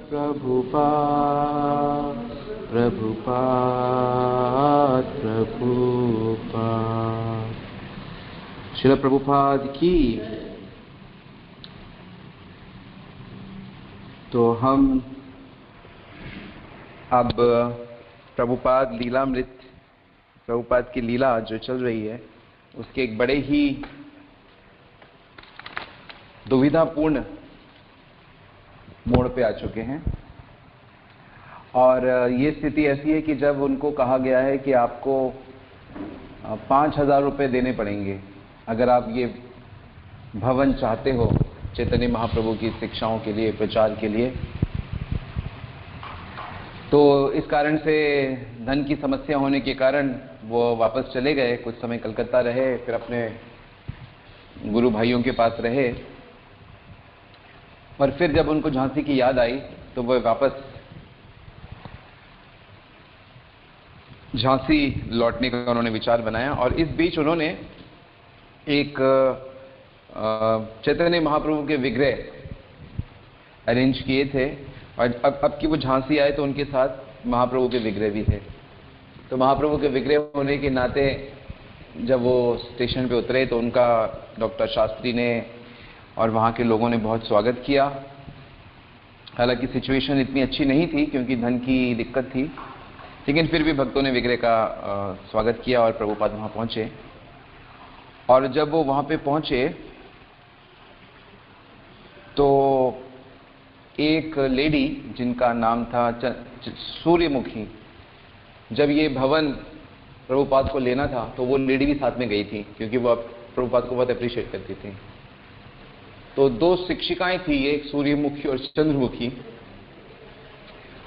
प्रभुपाद प्रभुपाद प्रभुपाद। श्रील प्रभुपाद की। तो हम अब प्रभुपाद लीलामृत, प्रभुपाद की लीला जो चल रही है उसके एक बड़े ही दुविधापूर्ण मोड़ पे आ चुके हैं। और ये स्थिति ऐसी है कि जब उनको कहा गया है कि आपको 5,000 रुपये देने पड़ेंगे अगर आप ये भवन चाहते हो चैतन्य महाप्रभु की शिक्षाओं के लिए, प्रचार के लिए, तो इस कारण से धन की समस्या होने के कारण वो वापस चले गए। कुछ समय कलकत्ता रहे, फिर अपने गुरु भाइयों के पास रहे, और फिर जब उनको झांसी की याद आई तो वो वापस झांसी लौटने का उन्होंने विचार बनाया। और इस बीच उन्होंने एक चैतन्य महाप्रभु के विग्रह अरेंज किए थे, और अब कि वो झांसी आए तो उनके साथ महाप्रभु के विग्रह भी थे। तो महाप्रभु के विग्रह होने के नाते जब वो स्टेशन पे उतरे तो उनका डॉक्टर शास्त्री ने और वहाँ के लोगों ने बहुत स्वागत किया। हालांकि सिचुएशन इतनी अच्छी नहीं थी क्योंकि धन की दिक्कत थी, लेकिन फिर भी भक्तों ने विग्रह का स्वागत किया और प्रभुपाद वहाँ पहुँचे। और जब वो वहाँ पे पहुँचे तो एक लेडी जिनका नाम था सूर्यमुखी, जब ये भवन प्रभुपाद को लेना था तो वो लेडी भी साथ में गई थी क्योंकि वो प्रभुपाद को बहुत अप्रिशिएट करती थी। तो दो शिक्षिकाएं थी, एक सूर्यमुखी और चंद्रमुखी।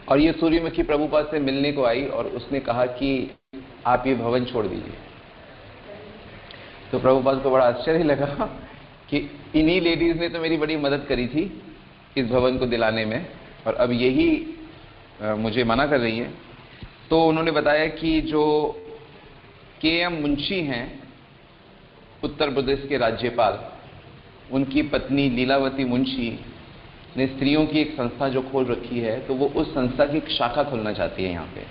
और ये सूर्यमुखी प्रभुपाद से मिलने को आई और उसने कहा कि आप ये भवन छोड़ दीजिए। तो प्रभुपाद को बड़ा आश्चर्य लगा कि इन्हीं लेडीज ने तो मेरी बड़ी मदद करी थी इस भवन को दिलाने में, और अब यही मुझे मना कर रही है। तो उन्होंने बताया कि जो के.एम. मुंशी हैं, उत्तर प्रदेश के राज्यपाल, उनकी पत्नी लीलावती मुंशी ने स्त्रियों की एक संस्था जो खोल रखी है, तो वो उस संस्था की एक शाखा खोलना चाहती है यहाँ पे,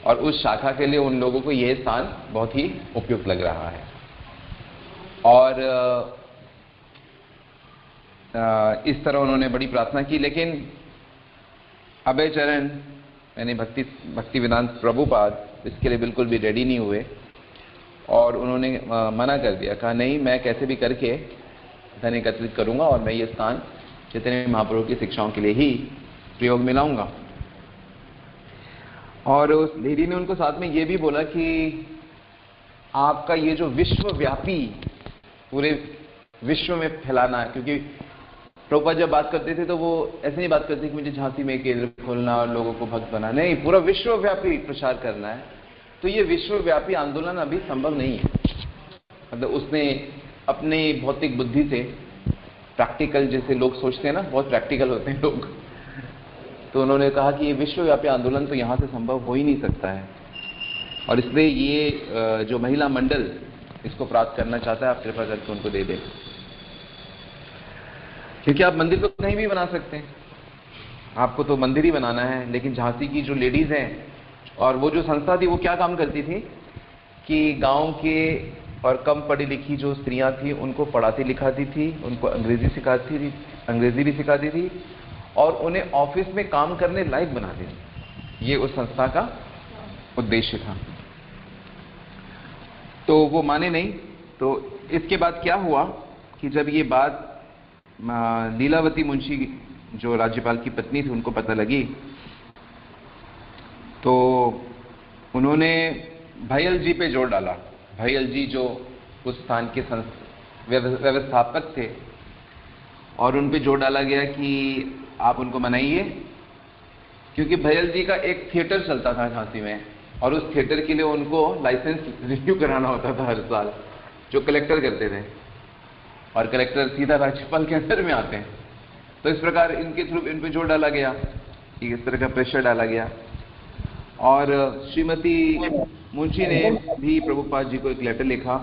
और उस शाखा के लिए उन लोगों को यह स्थान बहुत ही उपयुक्त लग रहा है। और इस तरह उन्होंने बड़ी प्रार्थना की, लेकिन अभय चरण यानी भक्ति वेदांत प्रभुपाद इसके लिए बिल्कुल भी रेडी नहीं हुए और उन्होंने मना कर दिया। कहा नहीं, मैं कैसे भी करके धन एकत्रित करूंगा और मैं ये स्थान चैतन्य महाप्रभु की शिक्षाओं के लिए ही प्रयोग में लाऊंगा। और उस लेडी ने उनको साथ में ये भी बोला कि आपका ये जो विश्वव्यापी पूरे विश्व में फैलाना है, क्योंकि प्रभुपाद जब बात करते थे तो वो ऐसे नहीं बात करते कि मुझे झांसी में केंद्र खोलना और लोगों को भक्त बनाना, नहीं, पूरा विश्वव्यापी प्रचार करना है। तो ये विश्वव्यापी आंदोलन अभी संभव नहीं है। मतलब उसने अपनी भौतिक बुद्धि से, प्रैक्टिकल जैसे लोग सोचते हैं ना, बहुत प्रैक्टिकल होते हैं लोग, तो उन्होंने कहा कि ये विश्वव्यापी आंदोलन तो यहाँ से संभव हो ही नहीं सकता है, और इसलिए ये जो महिला मंडल इसको प्राप्त करना चाहता है, आप कृपा करके उनको दे दें, क्योंकि आप मंदिर तो कहीं भी बना सकते हैं, आपको तो मंदिर ही बनाना है। लेकिन झांसी की जो लेडीज हैं और वो जो संस्था थी, वो क्या काम करती थी कि गांव के और कम पढ़ी लिखी जो स्त्रियां थी उनको पढ़ाती लिखाती थी, उनको अंग्रेजी सिखाती थी, अंग्रेजी भी सिखाती थी, और उन्हें ऑफिस में काम करने लायक बनाती थी। ये उस संस्था का उद्देश्य था। तो वो माने नहीं। तो इसके बाद क्या हुआ कि जब ये बात लीलावती मुंशी जो राज्यपाल की पत्नी थी उनको पता लगी, तो उन्होंने भैयल जी पे जोर डाला। भैयल जी जो उस स्थान के व्यवस्थापक थे, और उन पे जोर डाला गया कि आप उनको मनाइए, क्योंकि भैयल जी का एक थिएटर चलता था झांसी में, और उस थिएटर के लिए उनको लाइसेंस रिन्यू कराना होता था हर साल, जो कलेक्टर करते थे, और कलेक्टर सीधा राज्यपाल के अंदर में आते हैं। तो इस प्रकार इनके थ्रू इन पे जोर डाला गया, इस तरह का प्रेशर डाला गया। और श्रीमती मुंशी ने भी प्रभुपाद जी को एक लेटर लिखा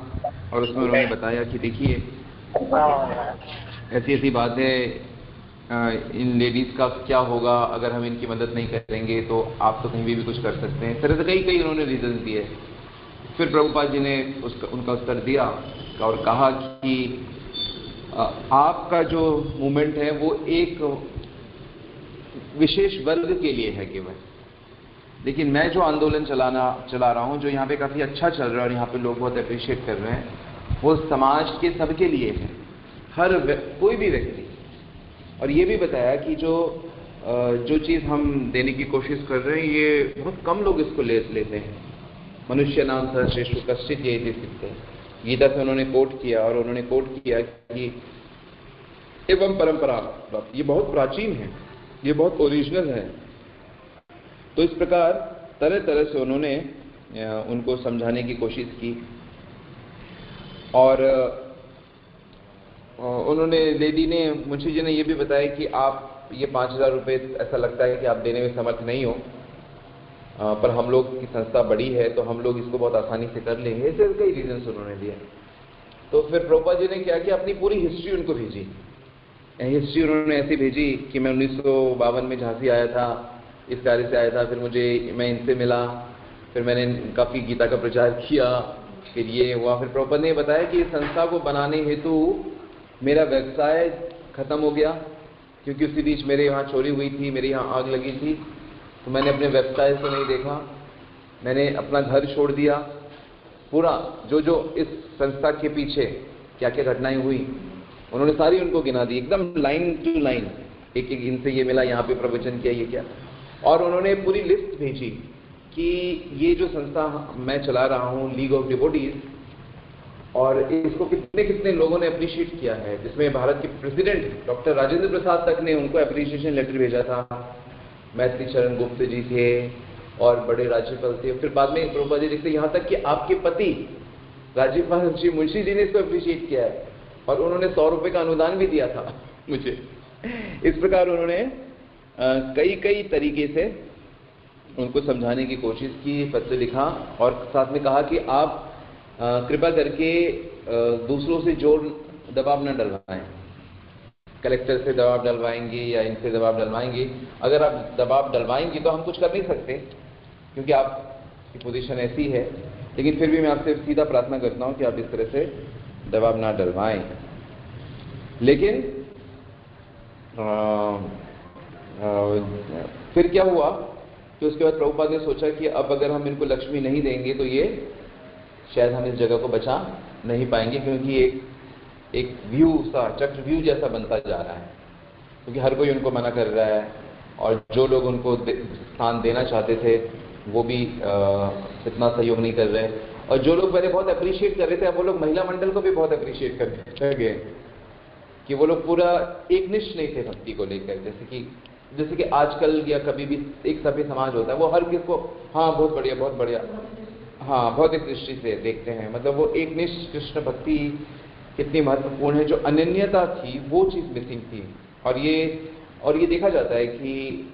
और उसमें उन्होंने बताया कि देखिए ऐसी ऐसी बात है इन लेडीज़ का क्या होगा अगर हम इनकी मदद नहीं करेंगे, तो आप तो कहीं भी कुछ कर सकते हैं। इस तरह से कई कई उन्होंने रीजन दिए। फिर प्रभुपाद जी ने उनका उत्तर दिया और कहा कि आपका जो मूवमेंट है वो एक विशेष वर्ग के लिए है केवल, लेकिन मैं जो आंदोलन चला रहा हूँ, जो यहाँ पे काफ़ी अच्छा चल रहा है और यहाँ पे लोग बहुत अप्रिशिएट कर रहे हैं, वो समाज के सबके लिए है, कोई भी व्यक्ति। और ये भी बताया कि जो चीज़ हम देने की कोशिश कर रहे हैं ये बहुत कम लोग इसको लेते हैं। मनुष्य नाम सर्वश्रेष्ठ कश्चित् जयति सिद्धे, गीता से उन्होंने कोट किया, और उन्होंने कोट किया कि एवं परंपरा, ये बहुत प्राचीन है, ये बहुत ओरिजिनल है। तो इस प्रकार तरह तरह से उन्होंने उनको समझाने की कोशिश की। और उन्होंने, लेडी ने, मुंशी जी ने ये भी बताया कि आप ये 5,000 रुपये ऐसा लगता है कि आप देने में समर्थ नहीं हो, पर हम लोग की संस्था बड़ी है तो हम लोग इसको बहुत आसानी से कर लेंगे। ऐसे कई रीजन्स उन्होंने दिए। तो फिर प्रभुपाद जी ने क्या किया, अपनी पूरी हिस्ट्री उनको भेजी। हिस्ट्री उन्होंने ऐसी भेजी कि मैं 1952 में झांसी आया था, इस कार्य से आया था, फिर मैं इनसे मिला, फिर मैंने काफ़ी गीता का प्रचार किया, फिर ये हुआ। फिर प्रभुपाद ने बताया कि इस संस्था को बनाने हेतु मेरा व्यवसाय खत्म हो गया, क्योंकि उसी बीच मेरे यहाँ चोरी हुई थी, मेरे यहाँ आग लगी थी, तो मैंने अपने व्यवसाय से नहीं देखा, मैंने अपना घर छोड़ दिया। पूरा जो इस संस्था के पीछे क्या क्या घटनाएं हुई उन्होंने सारी उनको गिना दी, एकदम लाइन टू लाइन, एक एक इनसे ये मिला, यहाँ पे प्रवचन किया, ये क्या। और उन्होंने पूरी लिस्ट भेजी कि ये जो संस्था मैं चला रहा हूँ, लीग ऑफ डिवोटीज, और इसको कितने कितने लोगों ने अप्रिशिएट किया है, जिसमें भारत के प्रेसिडेंट डॉक्टर राजेंद्र प्रसाद तक ने उनको अप्रिशिएशन लेटर भेजा था, मैत्री चरण गुप्त जी थे और बड़े राज्यपाल थे। फिर बाद में प्रभुपाद जी लिखते यहाँ तक कि आपके पति राज्यपाल श्री मुंशी जी ने इसको अप्रिशिएट किया है, और उन्होंने 100 रुपये का अनुदान भी दिया था मुझे। इस प्रकार उन्होंने कई कई तरीके से उनको समझाने की कोशिश की, पत्र लिखा, और साथ में कहा कि आप कृपा करके दूसरों से जोर दबाव न डलवाएं, कलेक्टर से दबाव डलवाएंगे या इनसे दबाव डलवाएंगे, अगर आप दबाव डलवाएंगे तो हम कुछ कर नहीं सकते, क्योंकि आपकी पोजीशन ऐसी है, लेकिन फिर भी मैं आपसे सीधा प्रार्थना करता हूं कि आप इस तरह से दबाव ना डलवाएं। लेकिन फिर क्या हुआ कि उसके बाद प्रभुपाद ने सोचा कि अब अगर हम इनको लक्ष्मी नहीं देंगे तो ये शायद हम इस जगह को बचा नहीं पाएंगे, क्योंकि एक व्यू सा, चक्रव्यूह जैसा बनता जा रहा है, क्योंकि हर कोई उनको मना कर रहा है, और जो लोग उनको स्थान देना चाहते थे वो भी इतना सहयोग नहीं कर रहे, और जो लोग पहले बहुत अप्रिशिएट कर रहे थे, अब वो लोग महिला मंडल को भी बहुत अप्रिशिएट करने लगे, कि वो लोग पूरा एकनिष्ठ नहीं थे भक्ति को लेकर। जैसे कि आजकल या कभी भी एक सभ्य समाज होता है, वो हर किसी को हाँ बहुत बढ़िया बहुत बढ़िया, हाँ बहुत एक दृष्टि से देखते हैं, मतलब वो एकनिष्ठ कृष्ण भक्ति कितनी महत्वपूर्ण है, जो अनन्यता थी वो चीज़ मिसिंग थी। और ये देखा जाता है कि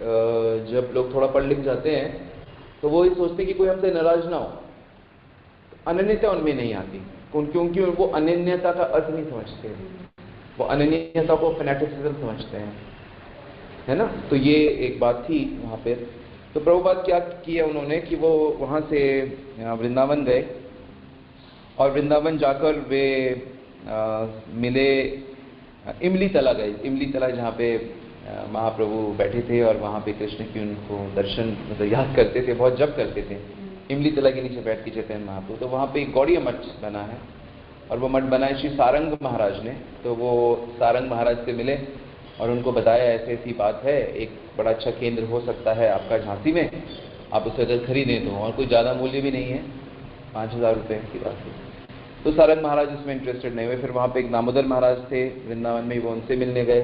जब लोग थोड़ा पढ़ लिख जाते हैं तो वो ये सोचते हैं कि कोई हमसे नाराज ना हो, अनन्यता उनमें नहीं आती, क्योंकि वो अनन्यता का अर्थ नहीं समझते, वो अनन्यता को फैनेटिसिज्म समझते हैं, है ना। तो ये एक बात थी वहाँ पे। तो प्रभुपाद क्या किया उन्होंने कि वो वहाँ से वृंदावन गए, और वृंदावन जाकर वे मिले, इमली तला गए, इमली तला जहाँ पे महाप्रभु बैठे थे, और वहाँ पे कृष्ण की उनको दर्शन मतलब याद करते थे, बहुत जप करते थे, इमली तला के नीचे बैठ के चैतन्य महाप्रभु। तो वहाँ पे एक गौड़ीय मठ बना है, और वो मठ बनाए श्री सारंग महाराज ने। तो वो सारंग महाराज से मिले और उनको बताया ऐसी ऐसी बात है, एक बड़ा अच्छा केंद्र हो सकता है आपका झांसी में, आप उसे अगर खरीदें तो, और कोई ज़्यादा मूल्य भी नहीं है, 5,000 रुपये की बात है। तो सारंग महाराज इसमें इंटरेस्टेड नहीं हुए। फिर वहाँ पे एक दामोदर महाराज थे वृंदावन में, वो उनसे मिलने गए,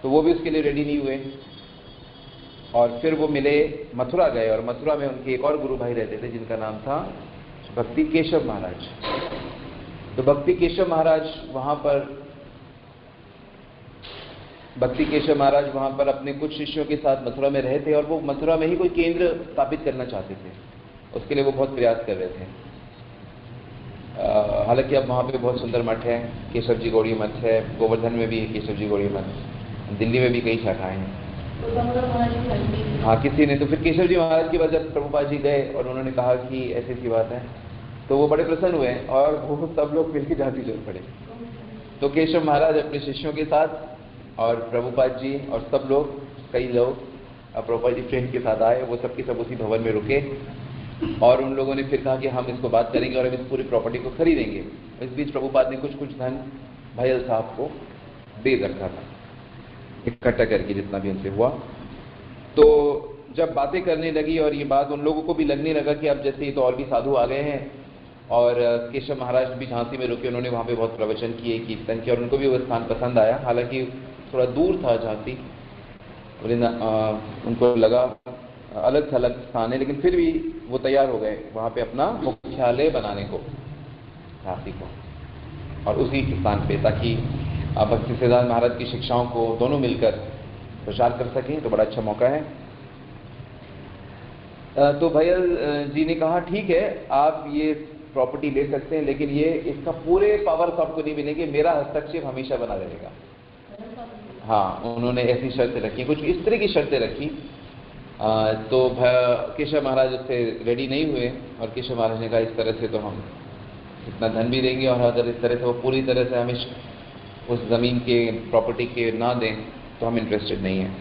तो वो भी उसके लिए रेडी नहीं हुए। और फिर वो मिले, मथुरा गए, और मथुरा में उनके एक और गुरु भाई रहते थे जिनका नाम था भक्ति केशव महाराज। तो भक्ति केशव महाराज वहाँ पर अपने कुछ शिष्यों के साथ मथुरा में रहे थे, और वो मथुरा में ही कोई केंद्र स्थापित करना चाहते थे, उसके लिए वो बहुत प्रयास कर रहे थे। हालांकि अब वहाँ पे बहुत सुंदर मठ है, केशव जी गौड़ी मठ है, गोवर्धन में भी है केशव जी गौड़ी मठ, दिल्ली में भी कई शाखाएं हैं। हाँ, किसी ने तो फिर केशव जी महाराज के पास जब प्रभुपाद जी गए और उन्होंने कहा कि ऐसी ऐसी बात है, तो वो बड़े प्रसन्न हुए और वो सब लोग मिलकर झांसी चल पड़े। तो केशव महाराज अपने शिष्यों के साथ और प्रभुपाद जी और सब लोग, कई लोग प्रभुपाद जी ट्रेन के साथ आए, वो सब के सब उसी भवन में रुके और उन लोगों ने फिर कहा कि हम इसको बात करेंगे और हम इस पूरी प्रॉपर्टी को खरीदेंगे। इस बीच प्रभुपाद ने कुछ कुछ धन भयल साहब को दे रखा था, इकट्ठा करके जितना भी उनसे हुआ। तो जब बातें करने लगी और ये बात उन लोगों को भी लगने लगा कि अब जैसे ये तो और भी साधु आ गए हैं, और केशव महाराज भी झांसी में रुके, उन्होंने वहाँ पे बहुत प्रवचन किए, कीर्तन किया और उनको भी वो स्थान पसंद आया। हालांकि थोड़ा दूर था झांसी, उनको लगा अलग थलग स्थान है, लेकिन फिर भी वो तैयार हो गए वहाँ पे अपना मुख्यालय बनाने को, झांसी को, और उसी स्थान पे, ताकि भक्ति सिद्धांत महाराज की शिक्षाओं को दोनों मिलकर प्रचार कर सकें। तो बड़ा अच्छा मौका है। तो भैयल जी ने कहा ठीक है, आप ये प्रॉपर्टी ले सकते हैं, लेकिन ये इसका पूरे पावर्स आपको नहीं मिलेंगे, मेरा हस्तक्षेप हमेशा बना रहेगा। हाँ, उन्होंने ऐसी शर्तें रखी, कुछ इस तरह की शर्तें रखी। तो केशव महाराज उससे रेडी नहीं हुए और केशव महाराज ने कहा इस तरह से तो हम इतना धन भी देंगे और अगर इस तरह से वो पूरी तरह से हमें उस ज़मीन के प्रॉपर्टी के ना दें तो हम इंटरेस्टेड नहीं हैं।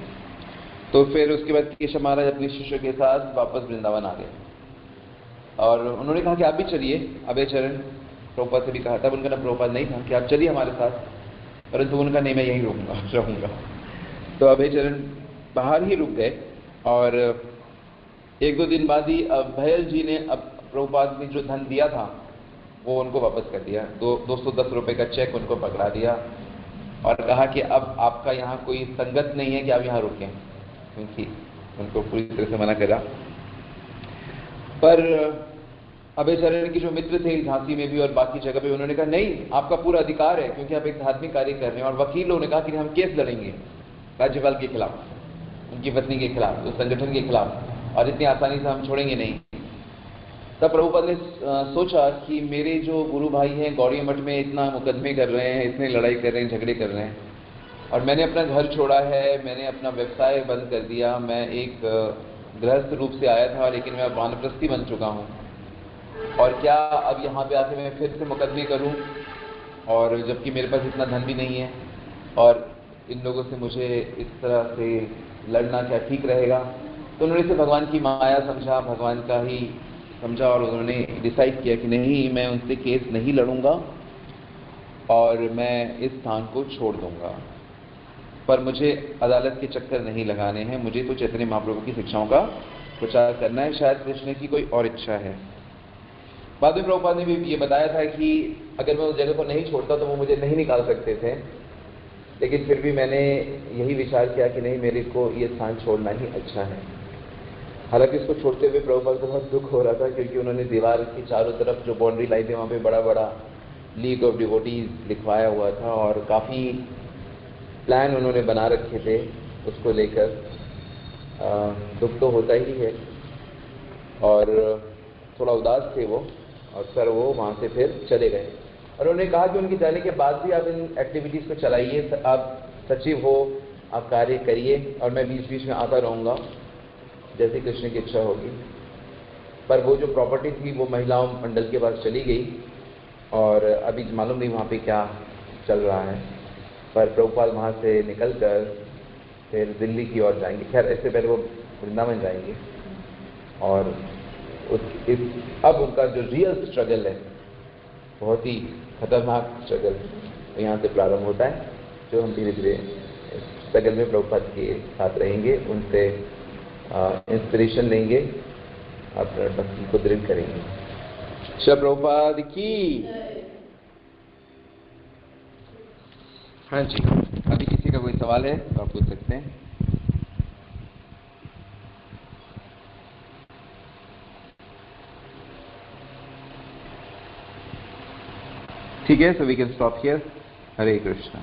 तो फिर उसके बाद केशव महाराज अपने शिष्य के साथ वापस वृंदावन आ गए और उन्होंने कहा कि आप भी चलिए। अभय चरण प्रभुपाद से भी कहा, तब उनका नाम प्रभुपाद नहीं था, कि आप चलिए हमारे साथ, परंतु उनका नहीं, मैं यहीं रहूँगा। तो अभय चरण बाहर ही रुक गए और एक दो दिन बाद ही भैयल जी ने अब प्रभुपाद ने जो धन दिया था वो उनको वापस कर दिया। 210 रुपये का चेक उनको पकड़ा दिया और कहा कि अब आपका यहाँ कोई संगत नहीं है कि आप यहाँ रुकें, क्योंकि उनको पूरी तरह से मना करा। पर अभय चरण के जो मित्र थे झांसी में भी और बाकी जगह पे, उन्होंने कहा नहीं, आपका पूरा अधिकार है, क्योंकि आप एक धार्मिक कार्य कर रहे हैं। और वकीलों ने कहा कि हम केस लड़ेंगे राज्यपाल के खिलाफ, उनकी पत्नी के खिलाफ, उस संगठन के खिलाफ, और इतनी आसानी से हम छोड़ेंगे नहीं। तब प्रभुपाद ने सोचा कि मेरे जो गुरु भाई हैं गौड़िया मठ में इतना मुकदमे कर रहे हैं, इतने लड़ाई कर रहे हैं, झगड़े कर रहे हैं, और मैंने अपना घर छोड़ा है, मैंने अपना व्यवसाय बंद कर दिया, मैं एक गृहस्थ रूप से आया था लेकिन मैं वानप्रस्थी बन चुका हूँ, और क्या अब यहाँ पे आके मैं फिर से मुकदमे करूँ, और जबकि मेरे पास इतना धन भी नहीं है, और इन लोगों से मुझे इस तरह से लड़ना क्या ठीक रहेगा। तो उन्होंने इसे भगवान की माया समझा, भगवान का ही समझा, और उन्होंने डिसाइड किया कि नहीं, मैं उनसे केस नहीं लड़ूंगा और मैं इस स्थान को छोड़ दूंगा, पर मुझे अदालत के चक्कर नहीं लगाने हैं, मुझे तो चैतन्य महाप्रभु की शिक्षाओं का प्रचार करना है, शायद कृष्ण की कोई और इच्छा है। बाद में प्रभुपाद ने भी ये बताया था कि अगर मैं उस जगह को नहीं छोड़ता तो वो मुझे नहीं निकाल सकते थे, लेकिन फिर भी मैंने यही विचार किया कि नहीं, मेरे को ये स्थान छोड़ना ही अच्छा है। हालांकि इसको छोड़ते हुए प्रभुपाद को बहुत दुख हो रहा था, क्योंकि उन्होंने दीवार की चारों तरफ जो बाउंड्री लाइन थी वहाँ पे बड़ा बड़ा लीग ऑफ डिवोटीज लिखवाया हुआ था और काफ़ी प्लान उन्होंने बना रखे थे उसको लेकर। दुख तो होता ही है, और थोड़ा उदास थे वो, और सर वो वहाँ से फिर चले गए। और उन्होंने कहा कि उनके जाने के बाद भी आप इन एक्टिविटीज़ को चलाइए, आप सचिव हो, आप कार्य करिए, और मैं बीच बीच में आता रहूँगा जैसे कृष्ण की इच्छा होगी। पर वो जो प्रॉपर्टी थी वो महिलाओं मंडल के पास चली गई, और अभी मालूम नहीं वहाँ पे क्या चल रहा है। पर प्रभुपाद वहाँ से निकल कर फिर दिल्ली की ओर जाएंगे। खैर, इससे पहले वो वृंदावन जाएंगे, और अब उनका जो रियल स्ट्रगल है, बहुत ही खतरनाक स्ट्रगल यहाँ से प्रारंभ होता है, जो हम धीरे धीरे स्ट्रगल में प्रभुपाद के साथ रहेंगे, उनसे इंस्पिरेशन लेंगे, अपने भक्ति को दृढ़ करेंगे। श्री प्रभुपाद की। हाँ जी, अभी किसी का कोई सवाल है तो आप पूछ सकते हैं। ठीक है, so we can stop here. Hare Krishna.